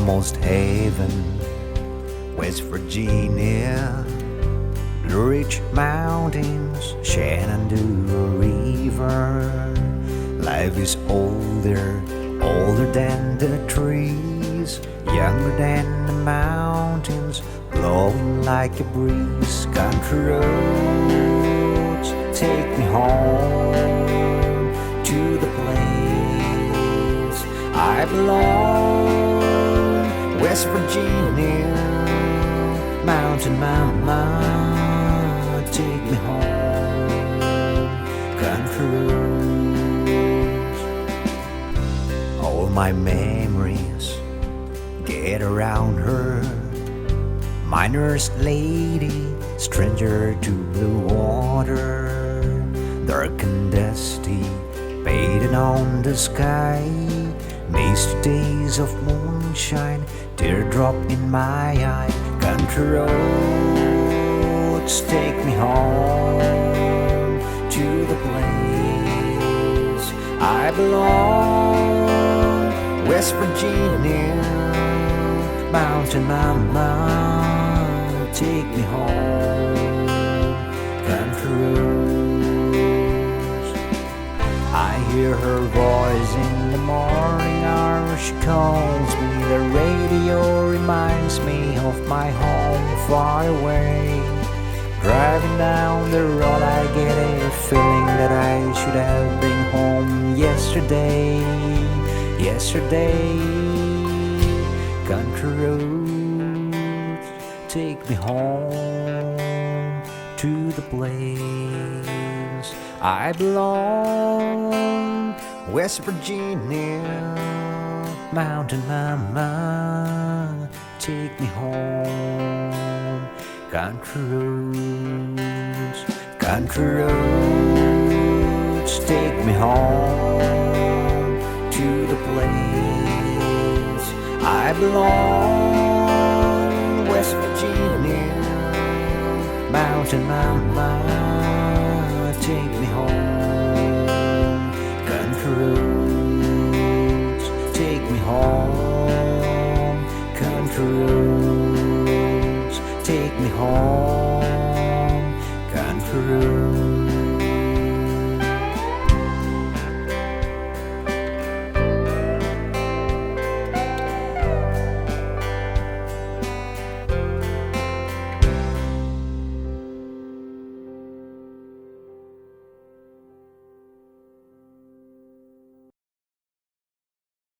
almost heaven, West Virginia. Blue Ridge Mountains, Shenandoah River. Life is older, older than the trees, younger than the mountains, blowing like a breeze. Country roads take me home to the place I belong. West Virginia, mountain mama, take me home. Country roads, all my memories get around her. My nurse lady, stranger to blue water, dark and dusty, fading on the sky. Misty days of moonshine, teardrop in my eye. Country roads take me home to the place I belong. West Virginia, mountain mama, take me home. Country roads, I hear her voice in the morning hour. She calls me, the radio reminds me of my home far away. Driving down the road I get a feeling that I should have been home yesterday. Yesterday, country roads take me home to the place I belong. West Virginia, mountain mama, take me home. Country roads, country roads, take me home to the place I belong. West Virginia, mountain mama, take me home. Country roads, take me home. Country roads, take me home. Country roads.